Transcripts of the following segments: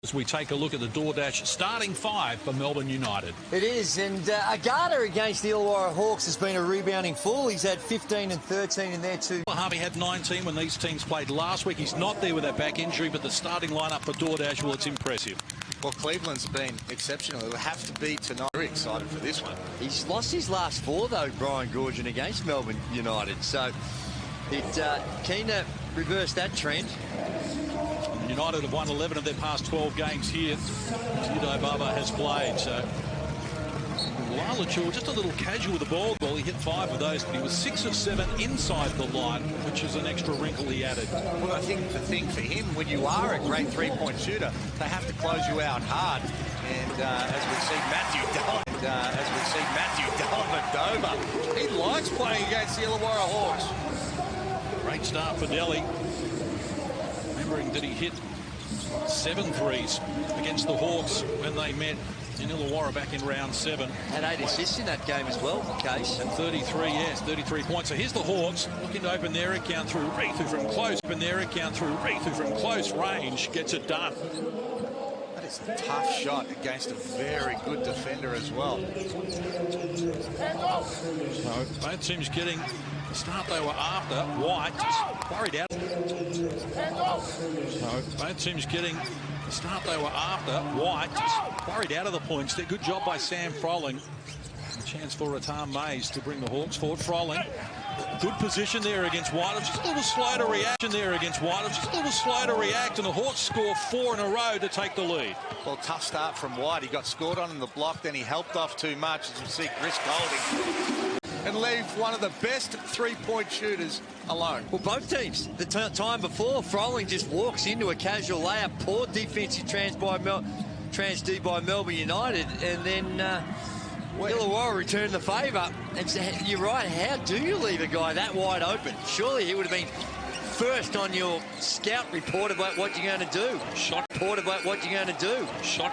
As we take a look at the DoorDash starting five for Melbourne United. It is, and Agata against the Illawarra Hawks has been a rebounding fool. He's had 15 and 13 in there too. Harvey had 19 when these teams played last week. He's not there with that back injury, but the starting lineup for DoorDash, well, it's impressive. Well, Cleveland's been exceptional. It'll have to be tonight. Very excited for this one. He's lost his last four, though, Brian Goorjian, against Melbourne United. So it's keen to reverse that trend. United have won 11 of their past 12 games here. Tito Baba has played, so Lalachu just a little casual with the ball. Well, he hit 5 of those, but he was 6 of 7 inside the line, which is an extra wrinkle he added. Well, I think the thing for him, when you are a great three-point shooter, they have to close you out hard. And as we see Matthew Dellavedova, he likes playing against the Illawarra Hawks. Great start for Delhi. Remembering that he hit 7 threes against the Hawks when they met in Illawarra back in round 7. Had 8 assists in that game as well, Case. And 33, yes, 33 points. So here's the Hawks looking to open their account through Rethu from close range. Gets it done. That is a tough shot against a very good defender as well. So both teams getting the start they were after. White just worried out. So both teams getting the start they were after. White just worried out of the points. Good job by Sam Froling. A chance for Ratan Mays to bring the Hawks forward. Froling, good position there against White. Just a little slow to reaction there against White. Just a little slow to react, and the Hawks score 4 in a row to take the lead. Well, tough start from White. He got scored on in the block, then he helped off too much, as you see Chris Golding, and leave one of the best three-point shooters alone. Well, both teams. The time before, Froling just walks into a casual layup. Poor defensive trans D by Melbourne United, and then Illawarra returned the favour. And so, you're right, how do you leave a guy that wide open? Surely he would have been first on your scout report about what you're going to do. Shot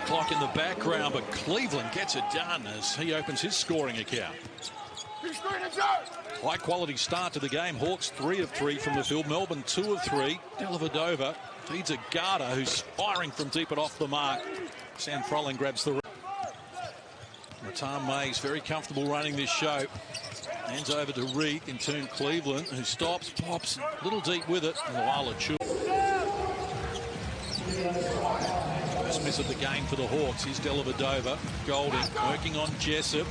clock in the background, but Cleveland gets it done as he opens his scoring account. High quality start to the game. Hawks 3 of 3 from the field. Melbourne 2 of 3. Dellavedova feeds Agata, who's firing from deep and off the mark. Sam Froling grabs the. Ratan Mays very comfortable running this show. Hands over to Reed in turn Cleveland, who stops, pops, a little deep with it, and Lalachu. First miss of the game for the Hawks. Here's Dellavedova. Golding working on Jessup.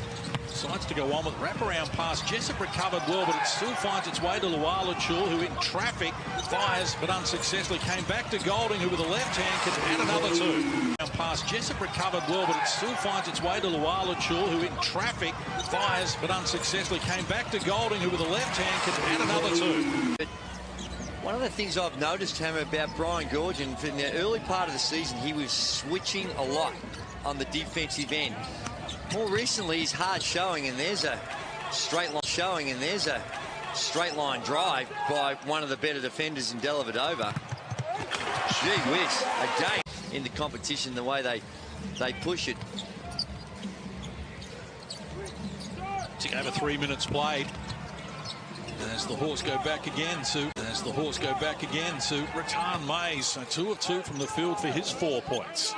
Decides to go on with wraparound pass. Jessup recovered well, but it still finds its way to Lalachu, who in traffic fires but unsuccessfully. Came back to Golding, who with a left hand can add another 2. Pass. Jessup recovered well, but it still finds its way to Lalachu, who in traffic fires but unsuccessfully. Came back to Golding, who with a left hand can add another 2. But one of the things I've noticed, Hammer, about Brian Goorjian, in the early part of the season, he was switching a lot on the defensive end. More recently, he's hard showing, and there's a straight line drive by one of the better defenders in Dellavedova. Gee whiz, again in the competition, the way they push it. Tick over 3 minutes played. As the Hawks go back again to Ratan Mays. So 2 of 2 from the field for his 4 points.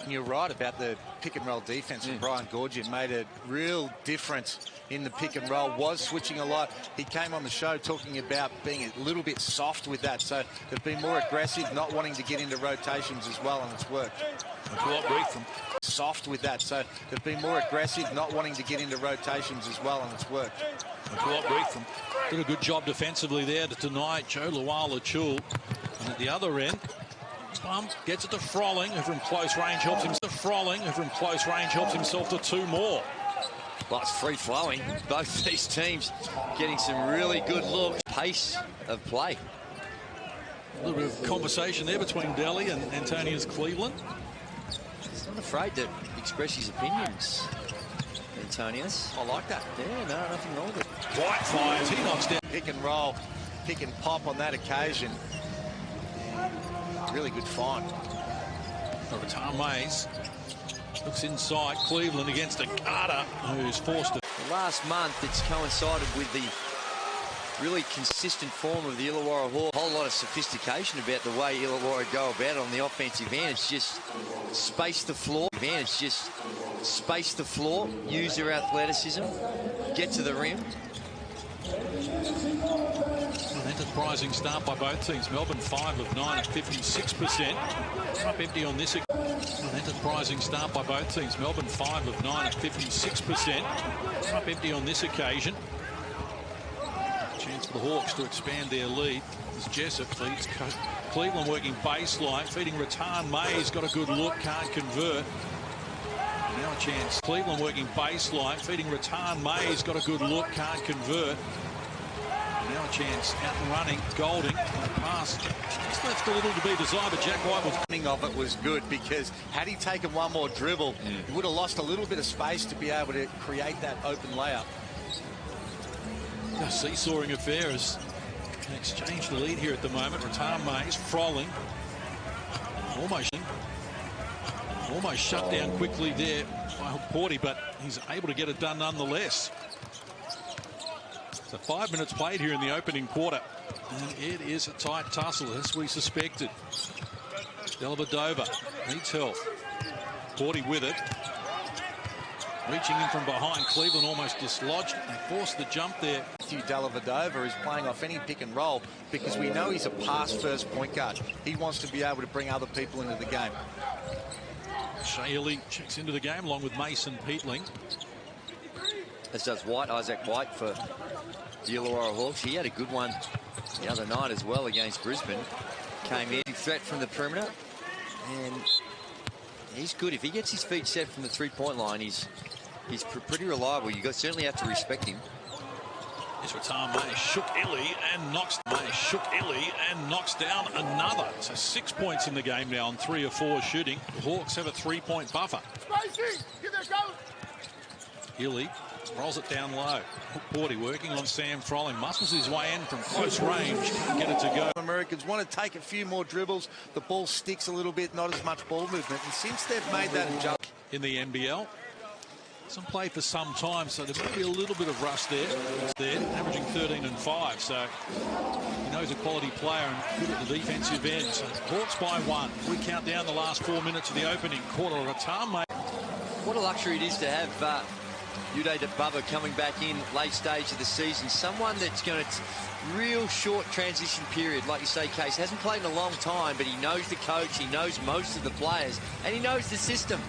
And you're right about the pick and roll defense from Brian Goorjian. Made a real difference in the pick and roll, was switching a lot. He came on the show talking about being a little bit soft with that, so they've been more aggressive, not wanting to get into rotations as well, and it's worked. Soft with that, so they've been more aggressive, not wanting to get into rotations as well, and it's worked. Did a good job defensively there to deny Joe Lalachu. And at the other end, Plum gets it to Froling, who from close range helps himself to 2 more. Well, it's free-flowing. Both these teams getting some really good looks. Pace of play. A little bit of conversation there between Delhi and Antonius Cleveland. He's not afraid to express his opinions, Antonius. I like that. Yeah, no, nothing wrong with it. White fires. He knocks down. Pick and roll, pick and pop on that occasion. Really good find. Ratan Mays looks inside. Cleveland against Agata, who's forced it. The last month, it's coincided with the really consistent form of the Illawarra Hawks. A whole lot of sophistication about the way Illawarra go about it on the offensive end. It's just space the floor. It's just space the floor, use their athleticism, get to the rim. An enterprising start by both teams. Melbourne 5 of 9 at 56%. Up empty on this. An enterprising start by both teams. Melbourne 5 of 9 at 56%. Up empty on this occasion. Chance for the Hawks to expand their lead as Jessup feeds Cleveland working baseline, feeding Rattan May's got a good look, can't convert. Now a chance. Cleveland working baseline, feeding Rattan May's got a good look, can't convert. Now a chance, out and running, Golding, pass. Just left a little to be desired, but Jack White was... The of it was good because had he taken one more dribble, he would have lost a little bit of space to be able to create that open layup. A seesawing affair as they exchange the lead here at the moment. Rattan May's Frolling. Almost shut down quickly there by Porty, but he's able to get it done nonetheless. So 5 minutes played here in the opening quarter. And it is a tight tussle, as we suspected. Dellavedova needs help. Porty with it. Reaching in from behind, Cleveland almost dislodged and forced the jump there. Dellavedova is playing off any pick and roll because we know he's a pass-first point guard. He wants to be able to bring other people into the game. Shaylee checks into the game along with Mason Peatling. As does White, Isaac White for the Illawarra Hawks. He had a good one the other night as well against Brisbane. Came in, threat from the perimeter, and he's good. If he gets his feet set from the three-point line, he's pretty reliable. You certainly have to respect him. This Rattan May shook Illy and knocks down another. So 6 points in the game now on 3 of 4 shooting. The Hawks have a 3-point buffer. Illy rolls it down low. Porty working on Sam Frolling. Muscles his way in from close range. Can't get it to go. Americans want to take a few more dribbles. The ball sticks a little bit, not as much ball movement. And since they've made that adjustment in the NBL, hasn't played for some time, so there might be a little bit of rust there. Averaging 13 and 5, so he knows a quality player and good at the defensive end. So Hawks by 1. We count down the last 4 minutes of the opening quarter. Rattan May. What a luxury it is to have Uday Bubba coming back in late stage of the season. Someone that's going to real short transition period, like you say, Case. Hasn't played in a long time, but he knows the coach, he knows most of the players, and he knows the system.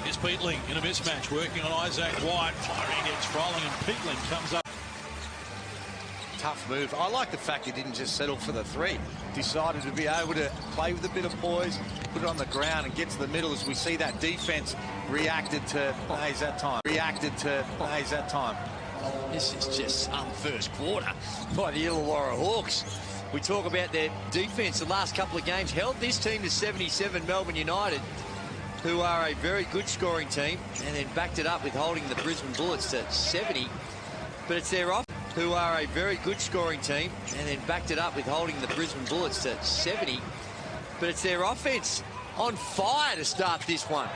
Here's Peatling in a mismatch, working on Isaac White, firing against Frolling, and Peatling comes up. Tough move. I like the fact he didn't just settle for the 3. Decided to be able to play with a bit of poise, put it on the ground and get to the middle as we see that defense reacted to Mays that time. This is just some first quarter by the Illawarra Hawks. We talk about their defense. The last couple of games held this team to 77, Melbourne United, who are a very good scoring team, and then backed it up with holding the Brisbane Bullets to 70. But it's their offense, who are a very good scoring team, and then backed it up with holding the Brisbane Bullets to 70. But it's their offense on fire to start this one.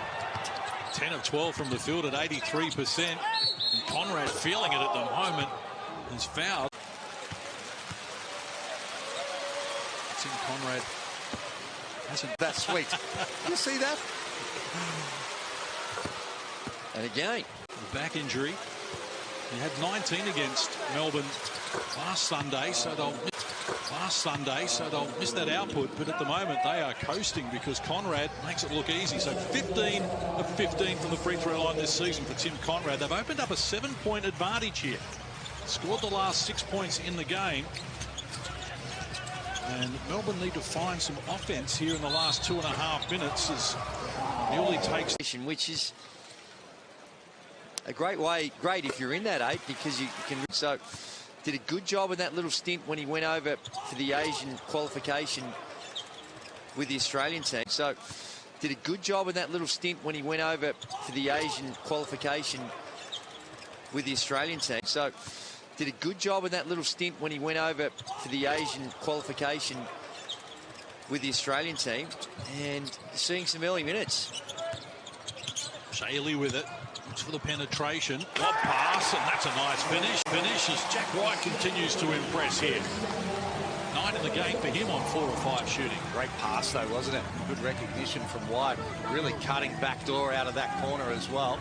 10 of 12 from the field at 83%. And Conrad feeling it at the moment. Is fouled. It's in Conrad. That's sweet. You see that? And again, the back injury. He had 19 against Melbourne last Sunday, so they'll miss that output. But at the moment, they are coasting because Conrad makes it look easy. So 15 of 15 from the free throw line this season for Tim Conrad. They've opened up a 7-point advantage here. Scored the last 6 points in the game. And Melbourne need to find some offense here in the last 2.5 minutes as Newley takes... Which is a great if you're in that 8, because you can... So did a good job in that little stint when he went over for the Asian qualification with the Australian team. So did a good job in that little stint when he went over for the Asian qualification with the Australian team. So did a good job in that little stint when he went over for the Asian qualification with the Australian team, and seeing some early minutes. Shaylee with it. Looks for the penetration. Lob pass, and that's a nice finish as Jack White continues to impress here. 9 in the game for him on 4 or 5 shooting. Great pass, though, wasn't it? Good recognition from White. Really cutting backdoor out of that corner as well.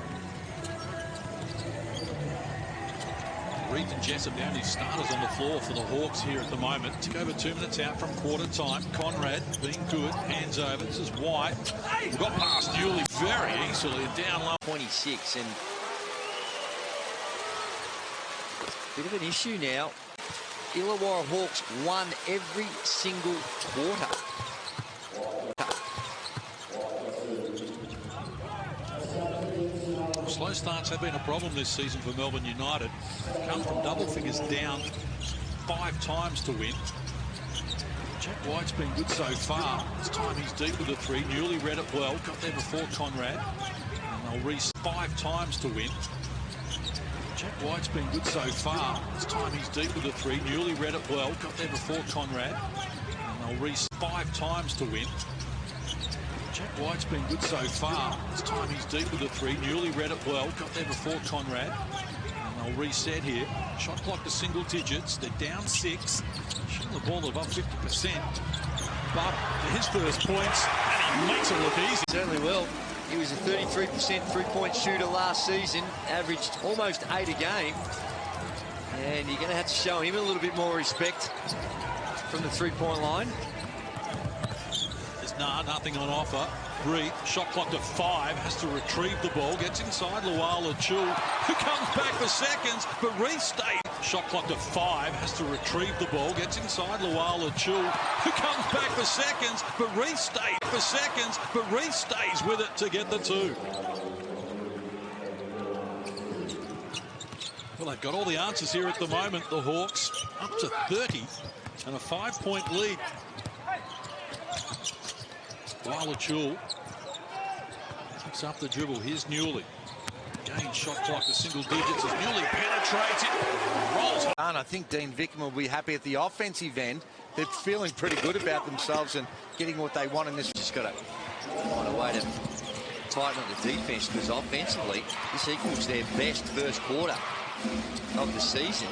Reed and Jessup the only starters on the floor for the Hawks here at the moment. Took over 2 minutes out from quarter time. Conrad being good. Hands over. This is White. Got past Newley very easily. Down low. 26 and bit of an issue now. Illawarra Hawks won every single quarter. Slow starts have been a problem this season for Melbourne United. Come from double figures down 5 times to win. Jack White's been good so far. This time he's deep with the 3. Newley read it well. Got there before Conrad. And they'll reach 5 times to win. Jack White's been good so far. This time he's deep with the 3. Newley read it well. Got there before Conrad. And they'll reach 5 times to win. Jack White's been good so far. This time he's deep with the 3. Newley read it well. Got there before Conrad. And they'll reset here. Shot clock to single digits. They're down 6. Shooting the ball above 50%. But to his first points, and he makes it look easy. Certainly will. He was a 33% three-point shooter last season. Averaged almost 8 a game. And you're going to have to show him a little bit more respect from the three-point line. Nothing on offer. Reed, shot clock to 5, has to retrieve the ball, gets inside Luala Chul, who comes back for seconds, but restays. Shot clock to 5, has to retrieve the ball, gets inside Luala Chul, who comes back for seconds, but restays with it to get the 2. Well, they've got all the answers here at the moment. The Hawks up to 30 and a 5-point lead. Luala Chul picks up the dribble. Here's Newley. Again, shot clock to single digits as Newley penetrates it. Rolls. And I think Dean Vickham will be happy at the offensive end. They're feeling pretty good about themselves and getting what they want in this. Just got to find a way to tighten up the defense, because offensively, this equals their best first quarter of the season.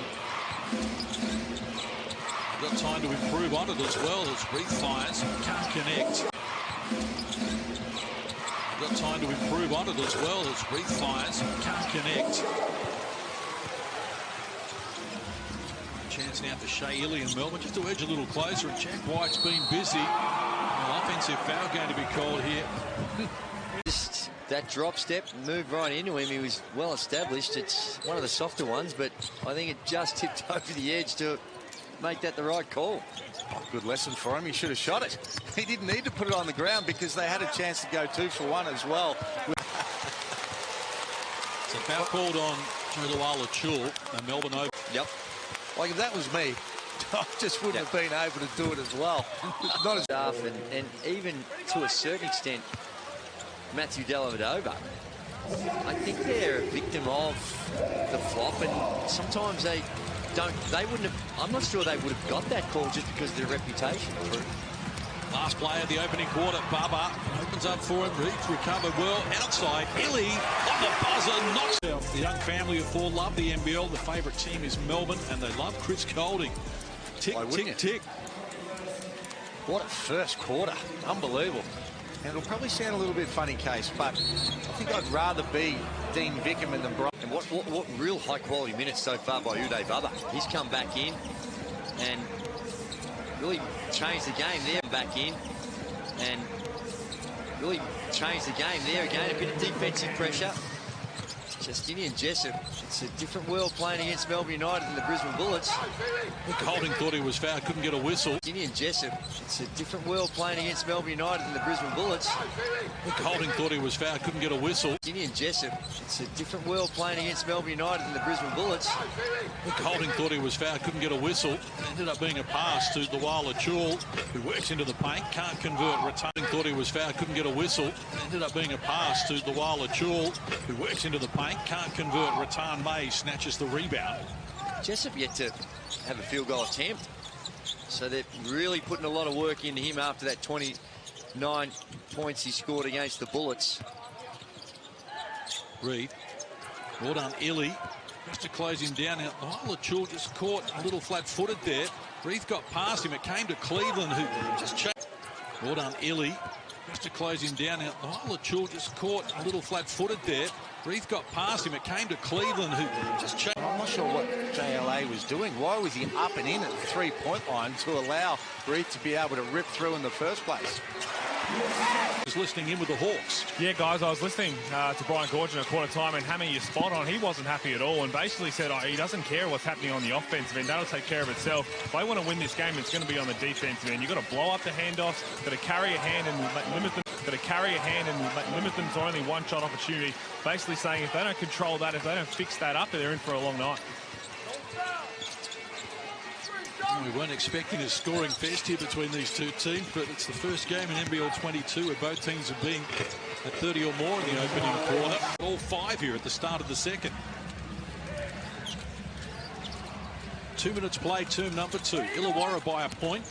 Got time to improve on it as well as Reed fires. Can't connect. Got time to improve on it as well as Reed fires. Can't connect. Chance now for Shea Illy and Melbourne just to edge a little closer, and Jack White's been busy. An offensive foul going to be called here. Just that drop step, moved right into him. He was well established. It's one of the softer ones, but I think it just tipped over the edge to make that the right call. Oh, good lesson for him. He should have shot it. He didn't need to put it on the ground because they had a chance to go 2 for 1 as well. It's a foul called on Luala Chul and Melbourne over. Yep. Like, if that was me, I just wouldn't have been able to do it as well. Not as Staff and even to a certain extent, Matthew Dellavedova. I think they're a victim of the flop, and sometimes they wouldn't have. I'm not sure they would have got that call just because of their reputation. Last play of the opening quarter, Baba opens up for him. Reed's recovered well outside. Illy on the buzzer knocks out. The young family of 4 love the NBL. The favourite team is Melbourne, and they love Chris Golding. Tick, tick, tick. What a first quarter. Unbelievable. And it'll probably sound a little bit funny, Case, but I think I'd rather be Dean Vickham than Brian. And what real high-quality minutes so far by Uday Baba. He's come back in and really changed the game there. Back in and really changed the game there. Again, a bit of defensive pressure. Justinian Jessup. It's a different world playing against Melbourne United than the Brisbane Bullets. Holding thought he was fouled, couldn't get a whistle. Justinian Jessup. It's a different world playing against Melbourne United than the Brisbane Bullets. Holding thought he was fouled, couldn't get a whistle. Justinian Jessup. It's a different world playing against Melbourne United than the Brisbane Bullets. Holding thought he was fouled, couldn't get a whistle. Ended up being a pass to Luala Chul, who works into the paint, can't convert. Returning thought he was fouled, couldn't get a whistle. Ended up being a pass to Luala Chul, who works into the paint, can't convert. Rattan May snatches the rebound. Jessup yet to have a field goal attempt, so they're really putting a lot of work into him after that 29 points he scored against the Bullets. Reed Well done, Illy. Just to close him down. Now, Chul just caught a little flat-footed there. Reith got past him. It came to Cleveland, who just changed. Well done, Illy. Just to close him down. Now, Chul just caught a little flat-footed there. Reith got past him. It came to Cleveland, who just changed. I'm not sure what JLA was doing. Why was he up and in at the three-point line to allow Reith to be able to rip through in the first place? Was listening in with the Hawks. Yeah, guys, I was listening to Brian Goorjian at quarter time, and Hammy, you're spot on. He wasn't happy at all and basically said he doesn't care what's happening on the offensive end. That'll take care of itself. If they want to win this game, it's going to be on the defensive end. You've got to blow up the handoffs, got to carry a hand and limit them. Got to carry a hand and limit them to only one shot opportunity. Basically saying if they don't control that, if they don't fix that up, they're in for a long night. We weren't expecting a scoring fest here between these two teams, but it's the first game in NBL 22 where both teams have been at 30 or more in the opening quarter. All five here at the start of the second. 2 minutes play, term number 2. Illawarra by a point.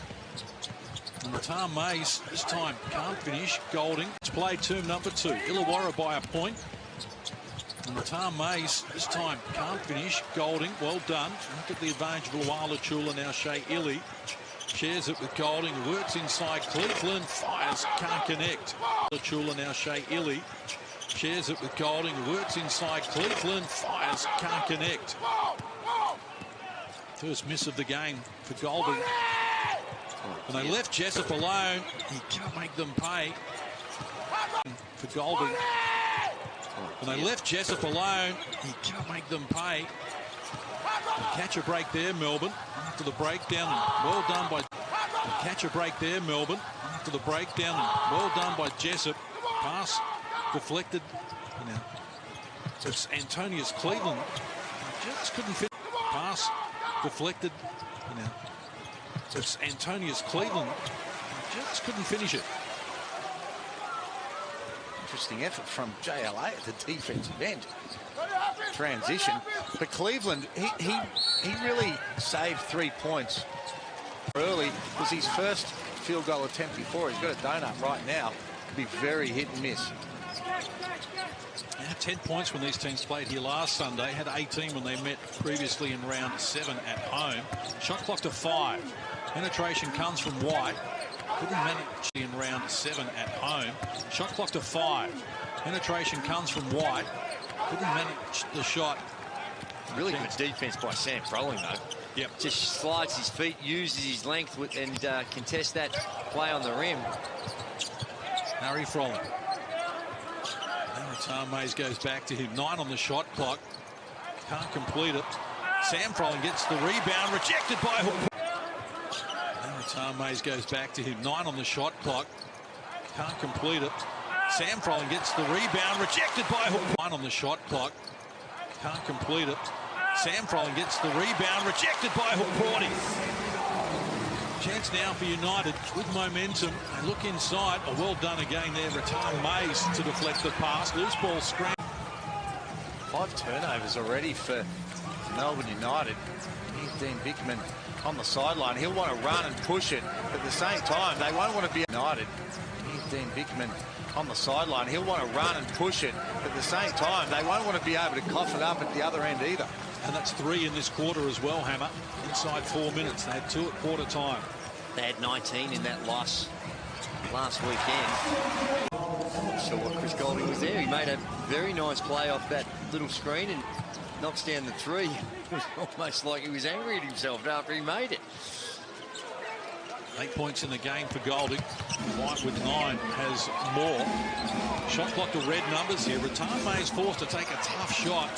And Matar Mays this time can't finish. Golding. It's play, term number 2. Illawarra by a point. And Matar Mays this time can't finish. Golding, well done. Look at the advantage of Luala Chula now. Shea Illy shares it with Golding. Works inside Cleveland. Fires, can't connect. Chula now. Shea Illy shares it with Golding. Works inside Cleveland. Fires, can't connect. First miss of the game for Golding. And they left Jessup alone. He can't make them pay. For Golding. And they left Jessup alone. He can't make them pay. Catch a break there, Melbourne. After the breakdown, well done by... Catch a break there, Melbourne. After the breakdown, well done by Jessup. Pass deflected. Now, it's Antonius Cleveland. Just couldn't fit. Pass deflected. Now, it's Antonius Cleveland. Just couldn't finish it. Interesting effort from JLA at the defensive end. Transition. But Cleveland, he really saved 3 points early. It was his first field goal attempt before. He's got a donut right now. It'll be very hit and miss. Yeah, 10 points when these teams played here last Sunday. Had 18 when they met previously in round 7 at home. Shot clock to 5. Penetration comes from White. Couldn't manage in round 7 at home. Shot clock to 5. Penetration comes from White. Couldn't manage the shot. Really good defense by Sam Froling, though. Yep. Just slides his feet, uses his length and contests that play on the rim. Harry Froling. Matar Mays goes back to him. 9 on the shot clock. Can't complete it. Sam Froling gets the rebound. Rejected by Hook. Matar Mays goes back to him. 9 on the shot clock. Can't complete it. Sam Froling gets the rebound. Rejected by Hook. 9 on the shot clock. Can't complete it. Sam Froling gets the rebound. Rejected by Hukporti. Chance now for United with momentum. And look inside. Oh, well done again there. Matar Mays to deflect the pass. Loose ball scramble. 5 turnovers already for Melbourne United. Here's Dean Bickman on the sideline. He'll want to run and push it. But at the same time, they won't want to be United. Here's Dean Bickman on the sideline. He'll want to run and push it. But at the same time, they won't want to be able to cough it up at the other end either. And that's 3 in this quarter as well, Hammer. Inside 4 minutes. They had 2 at quarter time. They had 19 in that loss last weekend. Not sure what Chris Golding was there. He made a very nice play off that little screen and knocks down the 3. It was almost like he was angry at himself after he made it. 8 points in the game for Golding. White with 9 has more. Shot clock to red numbers here. Matar Mays forced to take a tough shot.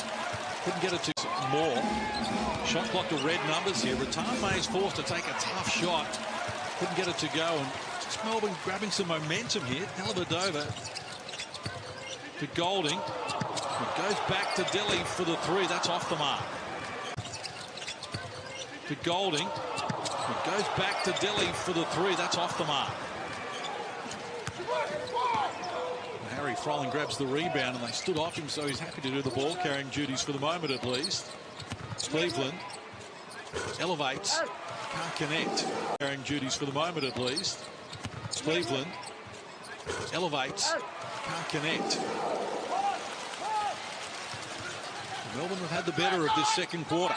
Couldn't get it to more. Shot clock to red numbers here. Matar Mays forced to take a tough shot. Couldn't get it to go. And just Melbourne grabbing some momentum here. Dellavedova to Golding. It goes back to Delhi for the 3. That's off the mark. To Golding. It goes back to Delhi for the 3. That's off the mark. Harry Froling grabs the rebound and they stood off him, so he's happy to do the ball carrying duties for the moment at least. Cleveland elevates. Can't connect. Carrying duties for the moment at least. Cleveland elevates. Can't connect. Melbourne have had the better of this second quarter.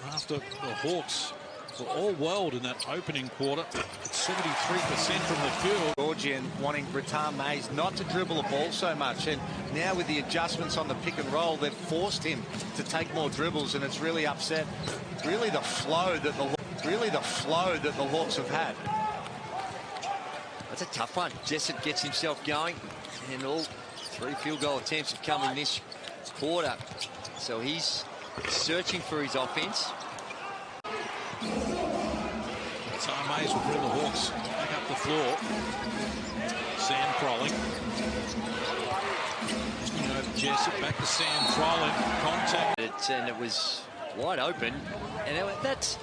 After the Hawks were all world in that opening quarter, it's 73% from the field. Georgian wanting Breton Mays not to dribble the ball so much, and now with the adjustments on the pick and roll, they've forced him to take more dribbles, and it's really upset really the flow that the Hawks have had. That's a tough one. Jessup gets himself going, and all 3 field goal attempts have come in this quarter, so he's searching for his offense. Mays will bring the Hawks back up the floor. Sam crawling. Jessup back to Sam crawling. Contact. And it was wide open. And that's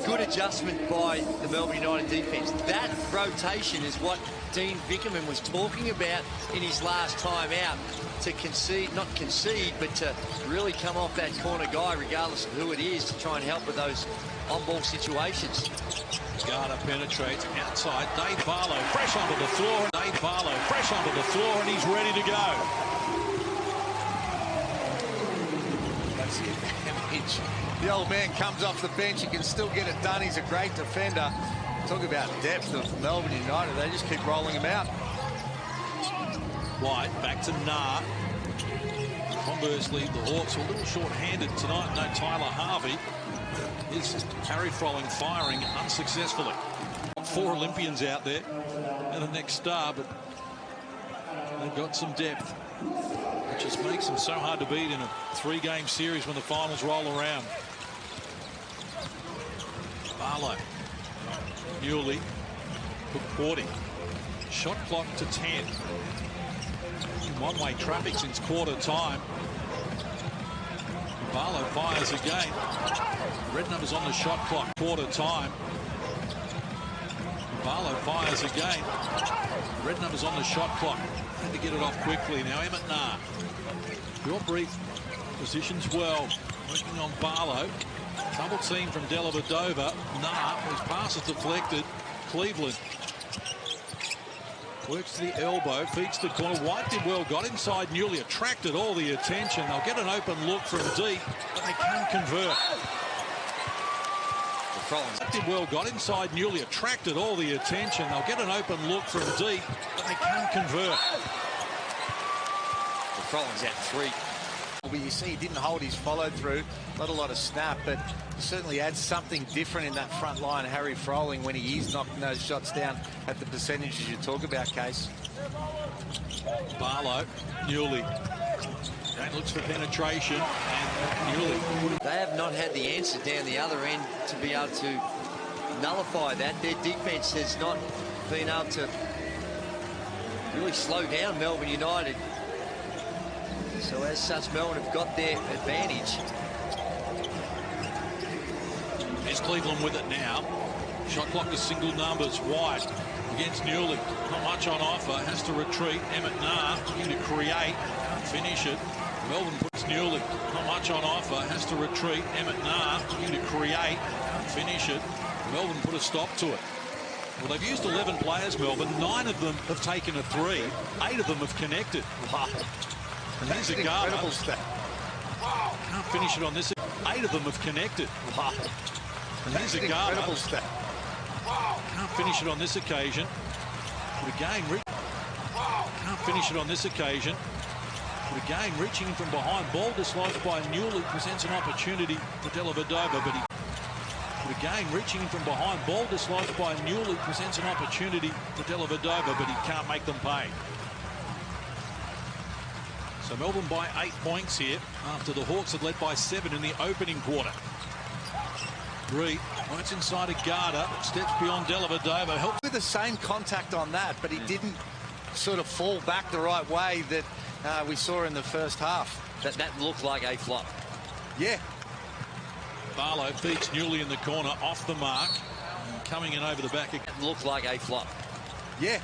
good adjustment by the Melbourne United defence. That rotation is what Dean Vickerman was talking about in his last time out. To concede, not concede, but to really come off that corner guy, regardless of who it is, to try and help with those on-ball situations. Garter penetrates outside. Dave Barlow fresh onto the floor. Dave Barlow fresh onto the floor, and he's ready to go. That's the advantage. The old man comes off the bench. He can still get it done. He's a great defender. Talk about depth of Melbourne United. They just keep rolling him out. White back to Nah. Conversely, the Hawks are a little short-handed tonight. No Tyler Harvey. Is Harry Froling firing unsuccessfully. 4 Olympians out there and the next star, but they've got some depth. It just makes them so hard to beat in a 3-game series when the finals roll around. Barlow. Newley. Cook-Porty. Shot clock to 10. In one-way traffic since quarter time. Barlow fires again. Red numbers on the shot clock. Quarter time. Barlow fires again. Red numbers on the shot clock. Had to get it off quickly. Now Emmett Nah. Short brief. Positions well. Working on Barlow. Double team from Dellavedova. Nah. His pass is deflected. Cleveland. Works to the elbow, feeds the corner. White did well, got inside Newley, attracted all the attention. They'll get an open look from deep, but they can't convert. White did well, got inside Newley, attracted all the attention. They'll get an open look from deep, but they can't convert. Frolling's at 3. Well, you see he didn't hold his follow through, not a lot of snap, but he certainly adds something different in that front line, Harry Froling, when he is knocking those shots down at the percentages you talk about, Case. Barlow, Newley. That looks for penetration, and Newley. They have not had the answer down the other end to be able to nullify that. Their defence has not been able to really slow down Melbourne United. So as such, Melbourne have got their advantage. There's Cleveland with it now. Shot clock to single numbers. White against Newley. Not much on offer. Has to retreat. Emmett Nah looking to create. Can't finish it. Melbourne puts Newley. Not much on offer. Has to retreat. Emmett Nah looking to create. Can't finish it. Melbourne put a stop to it. Well, they've used 11 players, Melbourne. 9 of them have taken a 3. 8 of them have connected. Wow. And here's a incredible stat. Can't finish it on this. 8 of them have connected. Wow. And here's a incredible stat. Can't finish it on this occasion. But again, can't finish it on this occasion. But again, reaching in from behind. Ball dislodged by Newley. Presents an opportunity for Dellavedova, but he. But again, reaching in from behind. Ball dislodged by Newley. Presents an opportunity for Dellavedova, but he can't make them pay. So Melbourne by 8 points here after the Hawks had led by 7 in the opening quarter. Reed works inside a Garter, steps beyond Dellavedova. Helps with the same contact on that, but he didn't sort of fall back the right way that we saw in the first half. That looked like a flop. Yeah. Barlow feeds Newley in the corner, off the mark. Coming in over the back. It looked like a flop. Yeah.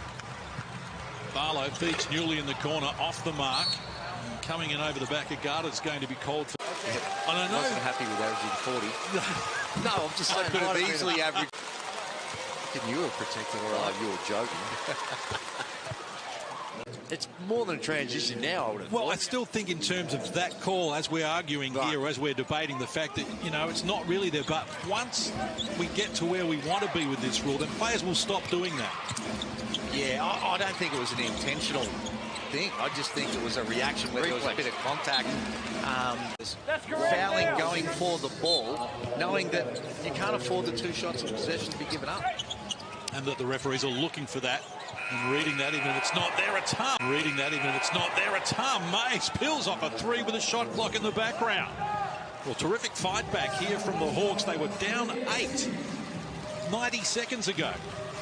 Barlow feeds Newley in the corner, off the mark. Coming in over the back of Garter's going to be called for. I don't know. I wasn't happy with averaging 40. No, I'm just saying. I could have easily averaged. You were protected, all right. You were joking. it's more than a transition now, I would have thought. I still think in terms of that call, as we're arguing here, as we're debating the fact that, you know, it's not really there. But once we get to where we want to be with this rule, then players will stop doing that. Yeah, I don't think it was an intentional thing. I just think it was a reaction where there was a bit of contact. Fouling going for the ball, knowing that you can't afford the 2 shots of possession to be given up. And that the referees are looking for that. And reading that, even if it's not there, it's Hum. Reading that, even if it's not there, it's Hum. Mace peels off a 3 with a shot clock in the background. Well, terrific fight back here from the Hawks. They were down 8 90 seconds ago.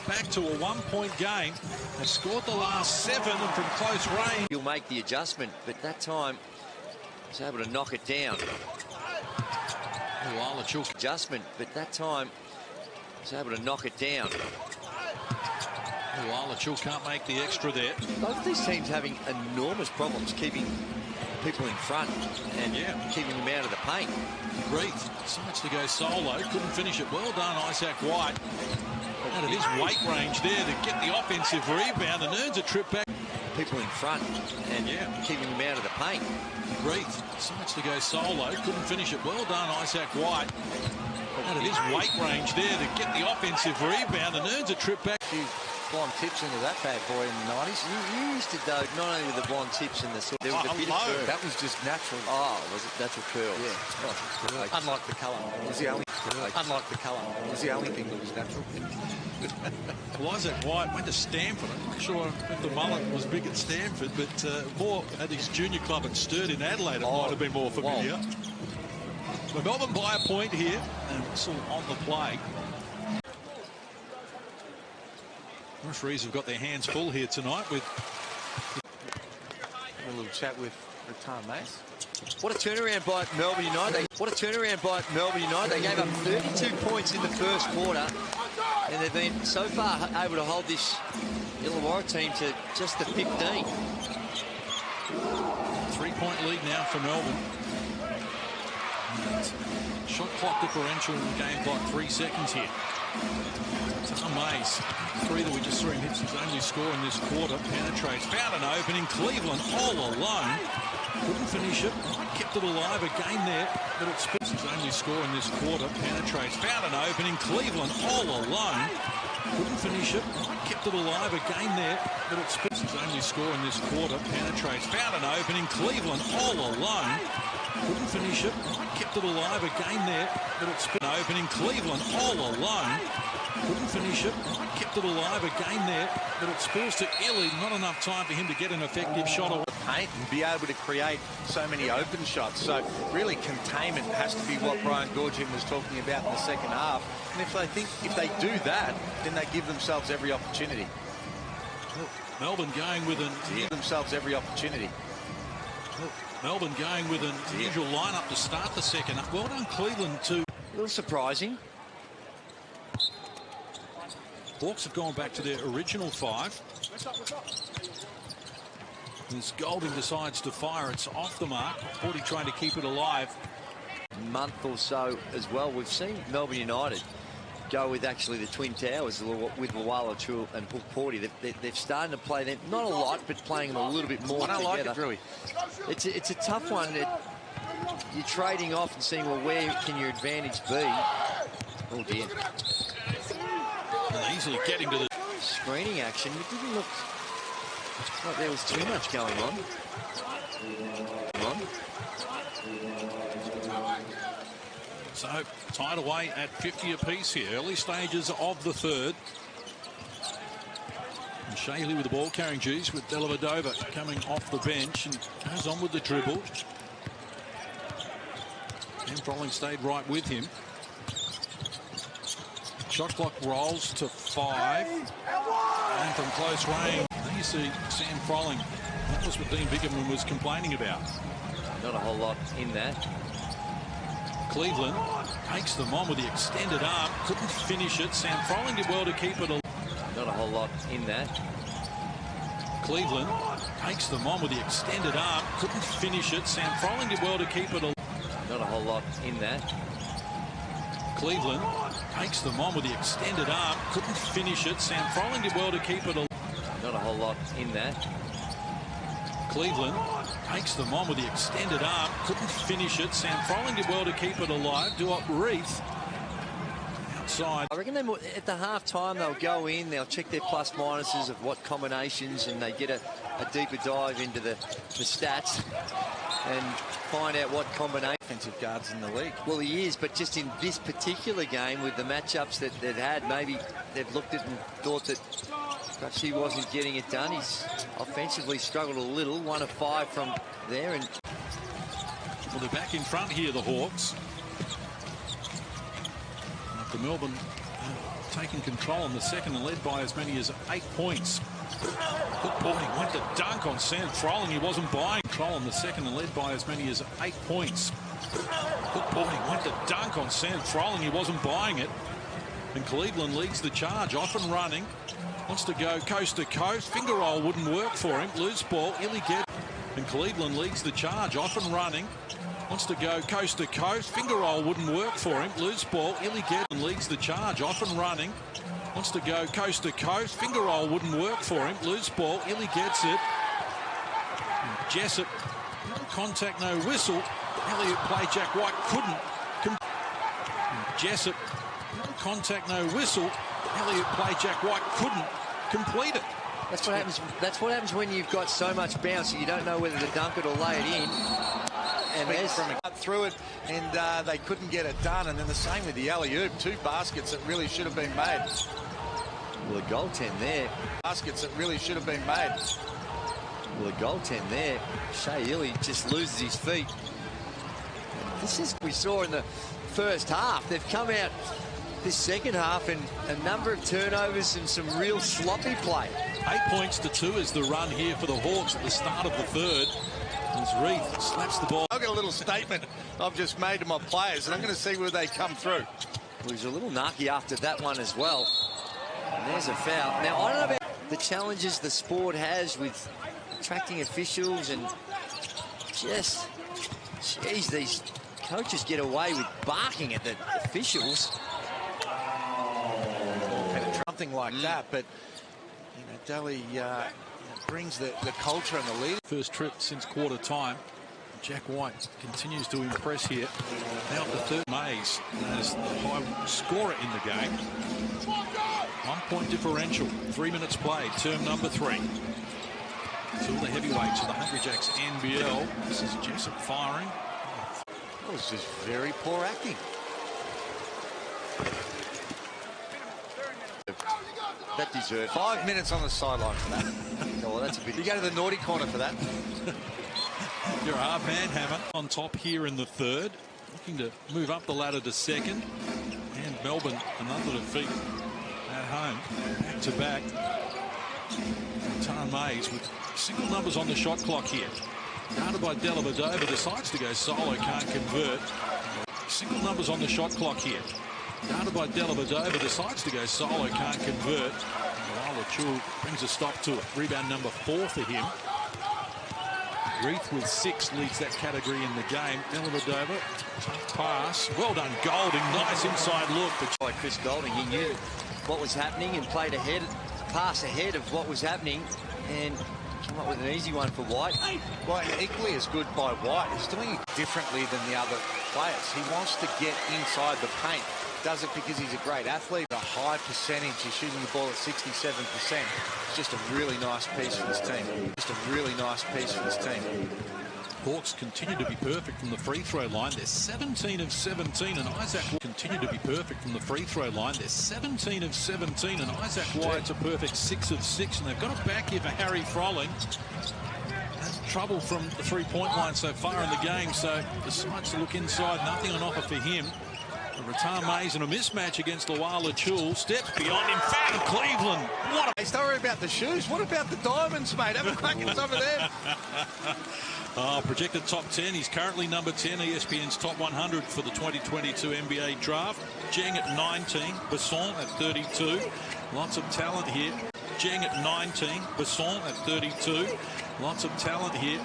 Back to a 1-point game. They scored the last 7 and from close range. You'll make the adjustment, but that time he's able to knock it down. Adjustment, but that time he's able to knock it down. Chuk can't make the extra there. Both these teams having enormous problems keeping people in front and keeping them out of the paint. Agreed. Decides to go solo. Couldn't finish it. Well done, Isaac White. Out of his weight range there to get the offensive rebound and earns a trip back. People in front and keeping them out of the paint. Agreed. Decides to go solo. Couldn't finish it. Well done, Isaac White. Out of his weight range there to get the offensive rebound and earns a trip back. Blonde tips into that bad boy in the 90s. You used to dote not only with the blonde tips and the sort. There was a bit of curl. That was just natural. Oh, was it natural curl? Yeah. Unlike the colour. It was the only. Unlike the colour. It was the only thing that was natural. Well, Isaac White went to Stanford. I'm not sure if the mullet was big at Stanford, but more at his junior club at Sturt in Adelaide. It might have been more familiar. Well, Melbourne by a point here, and whistle on the play. Referees have got their hands full here tonight with a little chat with Tom Mace. What a turnaround by Melbourne United. What a turnaround by Melbourne United. They gave up 32 points in the first quarter, and they've been so far able to hold this Illawarra team to just the 15. 3-point lead now for Melbourne. Shot clock differential in the game clock, 3 seconds here. Tom Mace, 3 that we just saw him hit his only score in this quarter. Penetrates, found an opening. Cleveland all alone. Couldn't finish it. Kept it alive again there. But it spills his only score in this quarter. Penetrates, found an opening. Cleveland all alone. Couldn't finish it. Kept it alive again there. But it spills his only score in this quarter. Penetrates, found an opening. Cleveland all alone. Couldn't finish it. Kept it alive again there. But it spills opening. Cleveland all alone. Couldn't finish it. Kept it alive again there. But it spills to Illy. Not enough time for him to get an effective shot away. Paint and be able to create so many open shots. So really containment has to be what Brian Goorjian was talking about in the second half. And if they do that, then they give themselves every opportunity. Melbourne going with an give themselves every opportunity. Melbourne going with an unusual lineup to start the second. Well done, Cleveland too. A little surprising. Hawks have gone back to their original 5. As Golding decides to fire, it's off the mark. Forty trying to keep it alive. Month or so as well. We've seen Melbourne United go with actually the Twin Towers with Luala and Hook Porty. They've started to play them, not a lot, but playing them a little bit more together. Like it, Drewy. It's a tough one. You're trading off and seeing, well, where can your advantage be? Oh, dear. And easily getting to the screening action. It didn't look like there was too much going on. So tied away at 50 apiece here. Early stages of the third. And Shaley with the ball carrying duties with Dellavedova coming off the bench and goes on with the dribble. And Froling stayed right with him. Shot clock rolls to 5. And from close range, there you see Sam Froling. That was what Dean Bickerman was complaining about. Not a whole lot in that. Cleveland takes them on with the extended arm. Couldn't finish it. Sam Froling did well to keep it. Not a whole lot in that. Cleveland takes them on with the extended arm. Couldn't finish it. Sam Froling did well to keep it. Not a whole lot in that. Cleveland takes them on with the extended arm. Couldn't finish it. Sam Froling did well to keep it. Not a whole lot in that. Cleveland takes them on with the extended arm. Couldn't finish it. Sam Froling did well to keep it alive. Duop Reith outside. I reckon at the half-time they'll go in, they'll check their plus-minuses of what combinations, and they get a deeper dive into the stats and find out what combination. Offensive guards in the league. Well, he is, but just in this particular game with the matchups that they've had, maybe they've looked at and thought that perhaps he wasn't getting it done. He's offensively struggled a little, 1 of 5 from there. And well, they're back in front here, the Hawks. After Melbourne taking control in the second and led by as many as 8 points. Good point. Went to dunk on Sam Froling. He wasn't buying. Control in the second and led by as many as 8 points. Good point. Went to dunk on Sam Froling. He wasn't buying it. And Cleveland leads the charge, off and running. Wants to go coast to coast. Finger roll wouldn't work for him. Loose ball. Illy. And Cleveland leads the charge, off and running. Wants to go coast to coast. Finger roll wouldn't work for him. Loose ball. Illy leads the charge, off and running. Wants to go coast to coast. Finger roll wouldn't work for him. Loose ball. Illy gets it. Jessup. Contact, no whistle. Elliott play. Jack White couldn't. Jessup. Contact, no whistle. Elliott play. Jack White couldn't complete it. That's what happens. That's what happens when you've got so much bounce. You don't know whether to dunk it or lay it in. And there's through it, and they couldn't get it done. And then the same with the alley-oop. 2 baskets that really should have been made. Well, a goaltend there. Baskets that really should have been made. Well, a goaltend there. Shea Illy just loses his feet. And this is what we saw in the first half. They've come out this second half and a number of turnovers and some real sloppy play. 8 points to 2 is the run here for the Hawks at the start of the third. As Reith slaps the ball. I've got a little statement I've just made to my players, and I'm going to see where they come through. Well, he's a little narky after that one as well. And there's a foul. Now, I don't know about the challenges the sport has with attracting officials and just, geez, these coaches get away with barking at the officials. And something like that, but, you know, Daly brings the culture and the lead. First trip since quarter time. Jack White continues to impress here. Now the third. Mays as the high scorer in the game. 1 point differential. 3 minutes played. Term number 3. So all the heavyweights of the Hungry Jacks NBL. This is Jessup firing. That was just very poor acting. That deserved 5 minutes on the sideline for that. Oh, well, that's a bit. You go to the naughty corner for that. You're a half-hand hammer on top here in the third. Looking to move up the ladder to second. And Melbourne, another defeat at home. Back to back. Tan Mays with single numbers on the shot clock here. Guarded by Dellavedova, decides to go solo, can't convert. Single numbers on the shot clock here. Guarded by Dellavedova, decides to go solo, can't convert. Chul brings a stop to it. Rebound number 4 for him. Reith with 6 leads that category in the game. Dellavedova, tough pass. Well done, Golding. Nice inside look. But by Chris Golding, he knew what was happening and played ahead, pass ahead of what was happening, and come up with an easy one for White. Well, and equally as good by White. He's doing it differently than the other players. He wants to get inside the paint. Does it because he's a great athlete. A high percentage. He's shooting the ball at 67%. It's just a really nice piece for this team. Just a really nice piece for this team. Hawks continue to be perfect from the free throw line. They're 17 of 17, and Isaac will continue to be perfect from the free throw line. They're 17 of 17, and Isaac White's a perfect 6 of 6, and they've got it back here for Harry Froling. Has trouble from the three-point line so far in the game, so decides to look inside. Nothing on offer for him. Ratan Mays in a mismatch against Luala Chul. Steps beyond him. Found Cleveland. What a... Hey, don't worry about the shoes. What about the diamonds, mate? Have a crack at some of them. Projected top 10. He's currently number 10. ESPN's top 100 for the 2022 NBA draft. Jeng at 19. Besson at 32. Lots of talent here. Jeng at 19. Besson at 32. Lots of talent here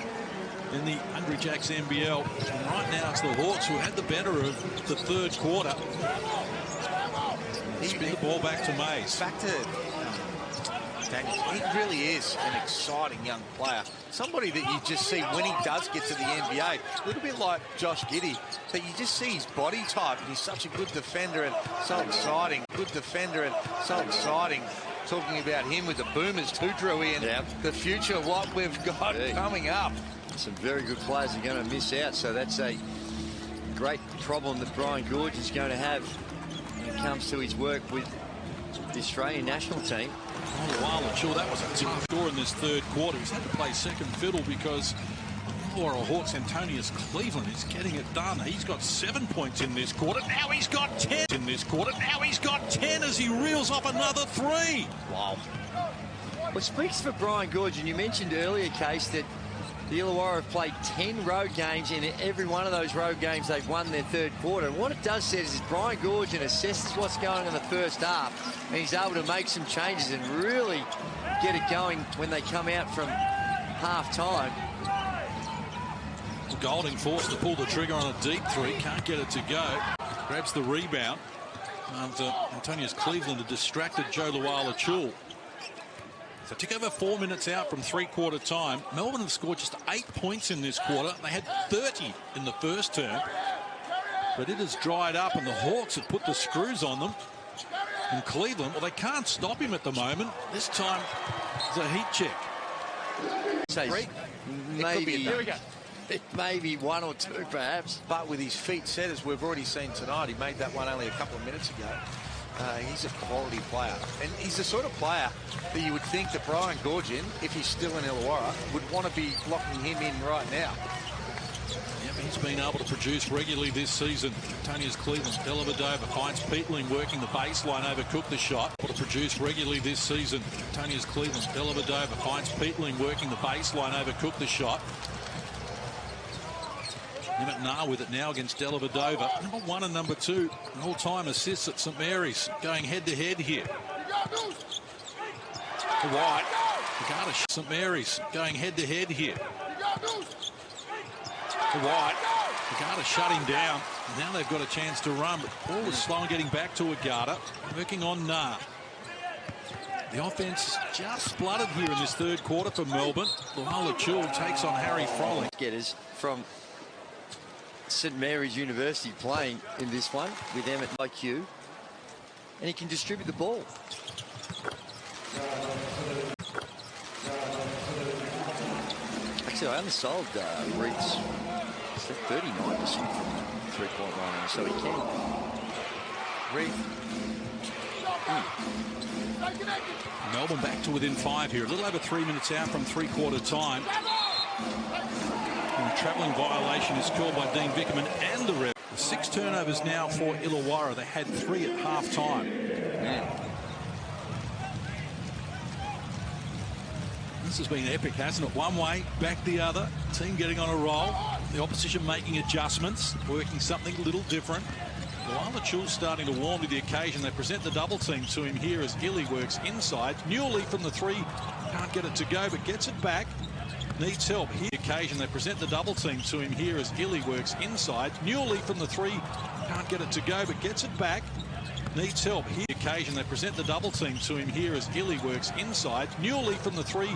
in the Hungry Jacks NBL. And right now it's the Hawks who had the better of the third quarter. Spin the ball back to Mays. Back to Daniels. He really is an exciting young player. Somebody that you just see when he does get to the NBA, a little bit like Josh Giddey, that you just see his body type. And he's such a good defender and so exciting. Good defender and so exciting. Talking about him with the Boomers too, Drewy, and the future, what we've got coming up. Some very good players are going to miss out, so that's a great problem that Brian Gorge is going to have when it comes to his work with the Australian national team. Sure, that was a tough score in this third quarter. He's had to play second fiddle because Illawarra Hawks Antonius Cleveland is getting it done. He's got 7 points in this quarter. Now he's got 10 in this quarter. Now he's got 10 as he reels off another 3. Wow. Well, it speaks for Brian Gorge, and you mentioned earlier, Case, that the Illawarra have played 10 road games, and in every one of those road games they've won their third quarter. And what it does say is Brian Gorge assesses what's going on in the first half, and he's able to make some changes and really get it going when they come out from half-time. Golding forced to pull the trigger on a deep 3, can't get it to go. Grabs the rebound after Antonius Cleveland had distracted Joe Luala-Chul. So tick over 4 minutes out from three-quarter time. Melbourne have scored just 8 points in this quarter. They had 30 in the first term. But it has dried up, and the Hawks have put the screws on them. And Cleveland, well, they can't stop him at the moment. This time, it's a heat check. Maybe 1 or 2, perhaps. But with his feet set, as we've already seen tonight, he made that one only a couple of minutes ago. He's a quality player. And he's the sort of player that you would think that Brian Gorge, if he's still in Illawarra, would want to be locking him in right now. Yep, he's been able to produce regularly this season. Antonius Cleveland, Dellavedova finds Peatling working the baseline, overcooked the shot. Able to produce regularly this season. Antonius Cleveland, Dellavedova finds Peatling working the baseline, overcooked the shot. Emmett Nah with it now against Dellavedova. Number 1 and number 2, all-time assists at St Mary's. Going head-to-head here. White. Agata, St Mary's going head-to-head here. White. Agata shutting down. Now they've got a chance to run, but ball is slow and getting back to Agata. Working on Nah. The offense just spluttered here in this third quarter for Melbourne. Luala-Chul takes on Harry Froling. Getters from St Mary's University playing in this one with Emmett IQ, and he can distribute the ball. Actually, I undersold Reed's 39% from three-point line, so he can. Reed. Melbourne back to within 5 here. A little over 3 minutes out from three-quarter time. And a travelling violation is called by Dean Vickerman and the ref. 6 turnovers now for Illawarra. They had 3 at half-time. This has been epic, hasn't it? One way, back the other. Team getting on a roll. The opposition making adjustments, working something a little different. Luala-Chul starting to warm to the occasion. They present the double team to him here as Illy works inside. Newley from the 3, can't get it to go, but gets it back. Needs help here. Occasion they present the double team to him here as Illy works inside. Newley from the 3, can't get it to go, but gets it back. Needs help here. Occasion they present the double team to him here as Illy works inside. Newley from the 3,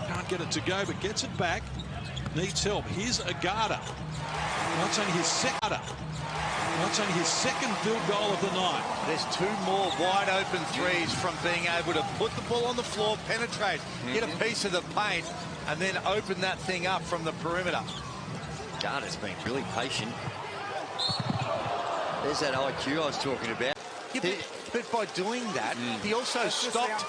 can't get it to go, but gets it back. Needs help. Here's Agata. That's only his second. That's only his second field goal of the night. There's 2 more wide open threes from being able to put the ball on the floor, penetrate, get a piece of the paint, and then open that thing up from the perimeter. Garner's been really patient. There's that IQ I was talking about. Yeah, but by doing that, he also stopped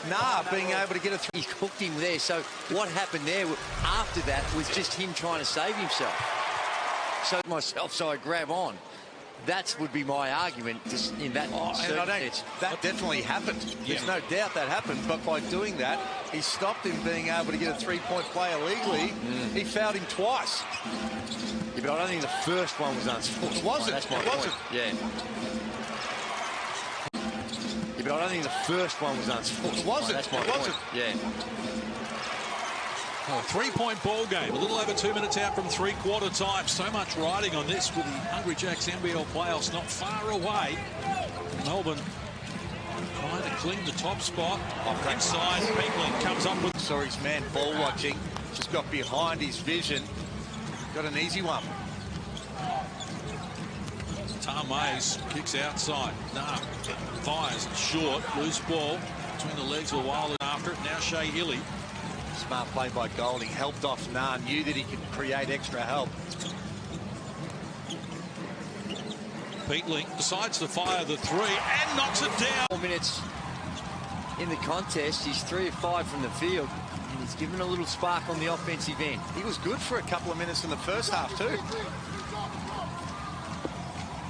Nah being able to get a 3. He hooked him there. So what happened there after that was just him trying to save himself. So I grab on. That would be my argument in that circumstance. That definitely happened. There's no doubt that happened. But by doing that, he stopped him being able to get a 3-point play illegally. He fouled him twice. Yeah, but I don't think the first one was unsportsmanlike. It wasn't. That's my it point. wasn't. Yeah. Yeah, but I don't think the first one was unsportsmanlike. It wasn't. That's my it point. wasn't. Yeah. A 3-point ball game, a little over 2 minutes out from three-quarter time. So much riding on this with the Hungry Jacks NBL playoffs not far away. Melbourne Trying to clean the top spot. Inside, Peakling comes up with... Saw his man ball watching. Just got behind his vision. Got an easy one. Mays kicks outside. Nah, fires it short. Loose ball between the legs of Wilder after it. Now Shea Illy. Smart play by Golding. Helped off Nah. Knew that he could create extra help. Peakling decides to fire the three and knocks it down. 4 minutes in the contest. He's 3 of 5 from the field. And he's given a little spark on the offensive end. He was good for a couple of minutes in the first half too.